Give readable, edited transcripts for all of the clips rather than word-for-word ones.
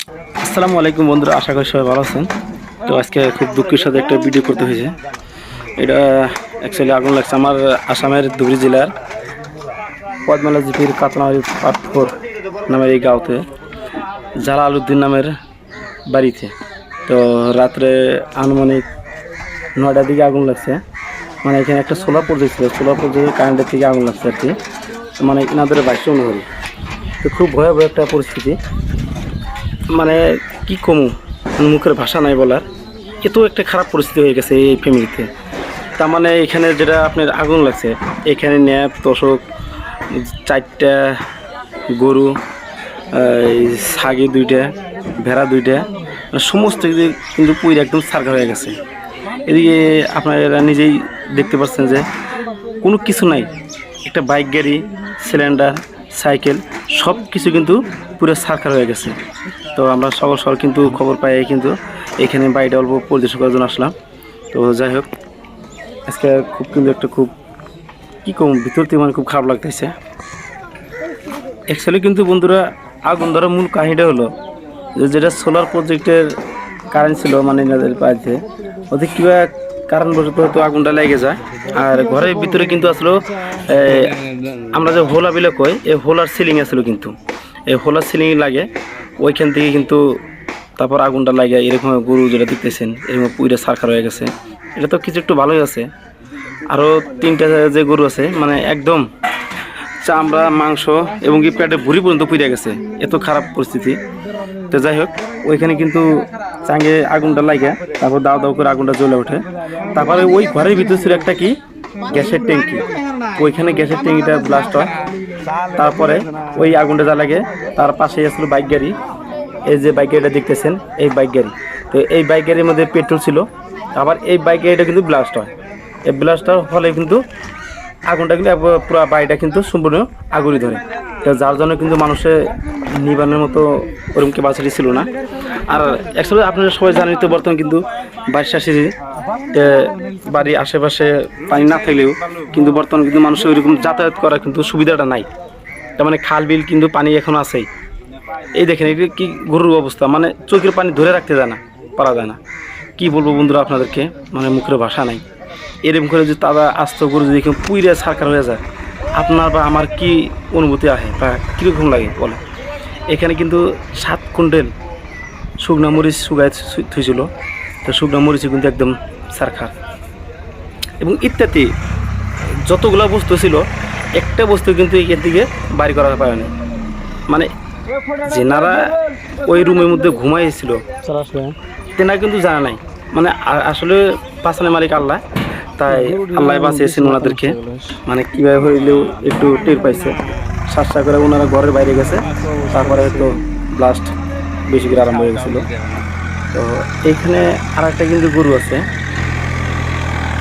আসসালামু আলাইকুম বন্ধুরা, আশা করি সবাই ভালো আছেন। তো আজকে খুব দুঃখের সাথে একটা ভিডিও করতে হয়েছে। এটা অ্যাকচুয়ালি আগুন লাগছে আমার আসামের ধুবড়ী জেলার পদ্মালা জিপির কাতনাবাড়ি পার্ট 4 নামের এই গাঁওতে জালালউদ্দিন নামের বাড়িতে। তো রাত্রে আনুমানিক 9টার দিকে আগুন লাগছে। মানে এখানে একটা সোলার প্রজেক্ট ছিল, সোলার প্রজেক্টের কারেন্টের থেকে আগুন লাগছে আর কি। মানে এনাদের 22 অনুযায়ী। তো খুব ভয়াবহ একটা পরিস্থিতি, মানে কি কমু, মুখের ভাষা নাই বলার। এত একটা খারাপ পরিস্থিতি হয়ে গেছে এই ফ্যামিলিতে। তার মানে এখানে যেটা আপনার আগুন লাগছে, এখানে ন্যাপ তোষক 4টা গরু, ছাগি 2টা, ভেড়া 2টা, সমস্ত কিছু কিন্তু পুরো একদম সার্গা হয়ে গেছে। এদিকে আপনারা নিজেই দেখতে পাচ্ছেন যে কোনো কিছু নাই। একটা বাইক গাড়ি, সিলিন্ডার, সাইকেল সব কিছু কিন্তু পুরো সার্কার হয়ে গেছে। তো আমরা সকাল কিন্তু খবর পাই কিন্তু এখানে বাড়িটা অল্প পরিদর্শন করার জন্য আসলাম। তো যাই হোক, আজকে খুব কী কম ভিতর থেকে মানে খুব খারাপ লাগতেছে। অ্যাকচুয়ালি কিন্তু বন্ধুরা, আগুন ধরার মূল কাহিনীটা হলো যেটা সোলার প্রজেক্টের কারেন্ট ছিল, মানে এনাদের বাড়িতে ওদের কীভাবে কারণবশত হয়তো আগুনটা লেগে যায়। আর ঘরের ভিতরে কিন্তু আসলে আমরা যে হোলা বিলে কই, এই হোলার সিলিং আসলো, কিন্তু এই হোলার সিলিং লাগে ওইখান থেকে কিন্তু তারপর আগুনটা লাগে। এরকম গরু যেটা দেখতেছেন এরকম পুইরা সারখার হয়ে গেছে। এটা তো কিছু একটু ভালোই আছে। আরও 3টা যে গরু আছে মানে একদম চামড়া মাংস এবং কি পেটে ভুঁড়ি পর্যন্ত পুড়ে গেছে, এত খারাপ পরিস্থিতি। তো যাই হোক, ওইখানে কিন্তু চাঙ্গে আগুনটা লাগে, তারপর দাও দাও করে আগুনটা জ্বলে ওঠে। তারপরে ওই ঘরের ভিতরে ছিল একটা কি গ্যাসের ট্যাঙ্কি, ওইখানে গ্যাসের ট্যাঙ্কিটা ব্লাস্ট হয়। তারপরে ওই আগুনটা যা লাগে তার পাশেই আসলো বাইক গাড়ি। এই যে বাইক গাড়িটা দেখতেছেন, এই বাইক গাড়ি, তো এই বাইক গাড়ির মধ্যে পেট্রোল ছিল। আবার এই বাইক গাড়িটা কিন্তু ব্লাস্ট হয়। এই ব্লাস্ট হওয়ার ফলে কিন্তু আগুনটা কিন্তু পুরো বাড়িটা কিন্তু সম্পূর্ণ আগুনই ধরে। তো যার জন্য কিন্তু মানুষের নিবানোর মতো ওরকম ক্যাপাসিটি ছিল না। আর অ্যাকচুয়ালি আপনারা সবাই জানেন তো বর্তমানে কিন্তু বর্ষা সিজন, বাড়ির আশেপাশে পানি না থাকলেও কিন্তু বর্তমানে কিন্তু মানুষের ওইরকম যাতায়াত করার কিন্তু সুবিধাটা নাই। তার মানে খাল বিল কিন্তু পানি এখন আছেই। এই দেখেন এটা কি গরুর অবস্থা, মানে চোখের পানি ধরে রাখতে যায় না, পারা যায় না। কি বলবো বন্ধুরা আপনাদেরকে, মানে মুখের ভাষা নাই। এরকম করে যদি তারা আস্ত গরু যদি পুইরে সারকার হয়ে যায়, আপনার বা আমার কি অনুভূতি আসে বা কীরকম লাগে বলে। এখানে কিন্তু 7 কুইন্টাল শুকনা মরিচ শুকায় থুইছিল। তো শুকনা মরিচও কিন্তু একদম সারখার এবং ইত্যাদি যতগুলো বস্তু ছিল, একটা বস্তু কিন্তু এখান থেকে বাড়ি করা পারেনি। মানে যেনারা ওই রুমের মধ্যে ঘুমাইছিল তেনারা কিন্তু জানা নাই, মানে আসলে বাঁচানোর মালিক আল্লাহ, তাই আল্লাহ বাঁচিয়েছেন ওনাদেরকে। মানে কীভাবে হইলেও একটু টের পাইছে, সাতটা করে ওনারা ঘরের বাইরে গেছে। তারপরে হয়তো ব্লাস্ট বেশি করে আরম্ভ হয়ে গেছিলো। তো এইখানে আর একটা কিন্তু গরু আছে,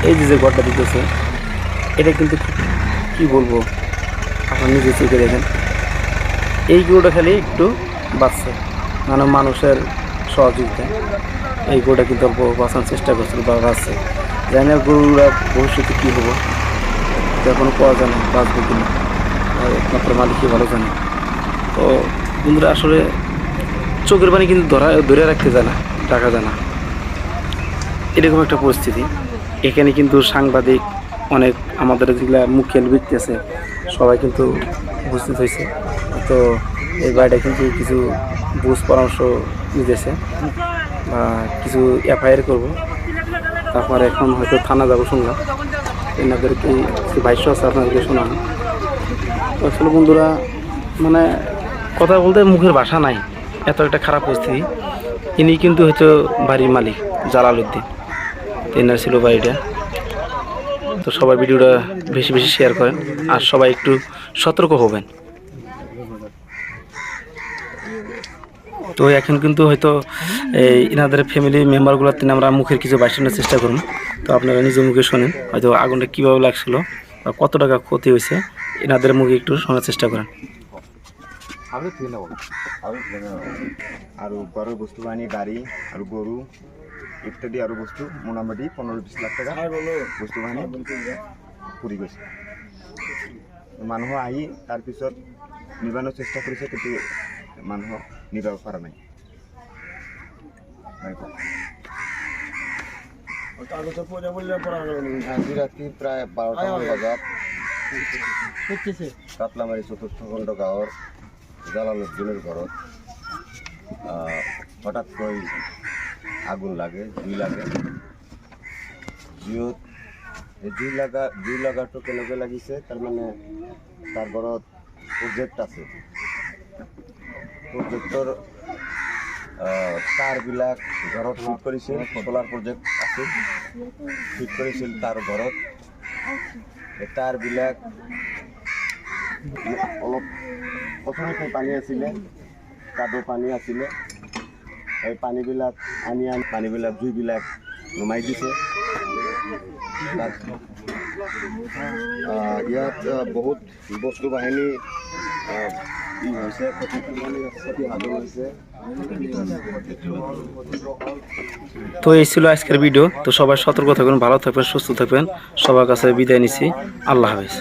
এই যে ঘরটা দিতেছে, এটা কিন্তু কি বলবো, আপনার নিজে চোখে দেখেন। এই গরুটা খালি একটু বাঁচছে, মানে মানুষের সহযোগিতায় এই গরুটা কিন্তু অল্প বাঁচানোর চেষ্টা করছিল বা বাঁচছে। জানি না গরুরা ভবিষ্যতে কী হবো, এখনও পাওয়া যায় না, বাঁচবো কিনা একমাত্র মালিকই ভালো জানে। তো বন্ধুরা, আসলে চোখের পানি কিন্তু ধরে রাখতে যায় না, রাখা যায় না, এরকম একটা পরিস্থিতি। এখানে কিন্তু সাংবাদিক অনেক, আমাদের যেগুলো মুখিয়াল ব্যক্তি আছে সবাই কিন্তু উপস্থিত হয়েছে। তো এই বাড়িটা কিন্তু কিছু বুঝ পরামর্শ নিতেছে বা কিছু এফআইআর করবো। তারপর এখন হয়তো থানা যাবো শুনলাম, এনাদেরকে কিছু ভাষ্য আছে আপনাদেরকে শোনানো। আসলে বন্ধুরা, মানে কথা বলতে মুখের ভাষা নাই, এত একটা খারাপ পরিস্থিতি। ইনি কিন্তু হয়তো বাড়ির মালিক জালালউদ্দিন, এনার ছিল বাড়িটা। তো সবাই ভিডিওটা বেশি বেশি শেয়ার করেন আর সবাই একটু সতর্ক হবেন। তো এখন কিন্তু হয়তো এই ইনাদের ফ্যামিলি মেম্বারগুলোর তিনি আমরা মুখের কিছু বাঁচানোর চেষ্টা করুন। তো আপনারা নিজের মুখে শোনেন হয়তো আগুনটা কীভাবে লাগছিল বা কত টাকা ক্ষতি হয়েছে, এনাদের মুখে একটু শোনার চেষ্টা করেন। আর ঘরের বস্তু বাহিনী, গাড়ি আর গরু ইত্যাদি আরো বস্তু মোটামুটি 15-20 লাখ টাকা বস্তু বাহিনী পুরি গৈছে। মানুহ আহি তাৰপিছত নিবানোর চেষ্টা কৰিছে, কিন্তু মানুহ নিবাব পৰা নাই। আজি ৰাতি প্ৰায় 12টামান বজাত কাটলামাৰী চতুৰ্থ খণ্ড গাঁৱৰ জালালুদ্দিনৰ ঘৰত হঠাৎকৈ আগুন লাগে, জুই লাগে। জুই লগাটো কেনেকৈ লাগিছে, তাৰমানে তাৰ ঘৰত প্ৰজেক্ট আছে। প্ৰজেক্টৰ তারবিলাক ঘৰত ফিট কৰিছিল, সোলাৰ প্ৰজেক্ট আছিল, ফিট কৰিছিল তাৰ ঘৰত। এই তারবিলাক অলপ প্ৰথমতে পানী আছিলে, কাদো পানী আছিলে। এই পানীবিলাক পানীবিলাক জুইবিলাক নমাই দিছে। ইয়াত বহুত বস্তু বাহিনী হৈছে, ক্ষতিসাধন হৈছে। তো এই ছিল আজকের ভিডিও। তো সবাই সতর্ক থাকবেন, ভালো থাকবেন, সুস্থ থাকবেন। সবার কাছে বিদায় নিচ্ছি। আল্লাহ হাফেজ।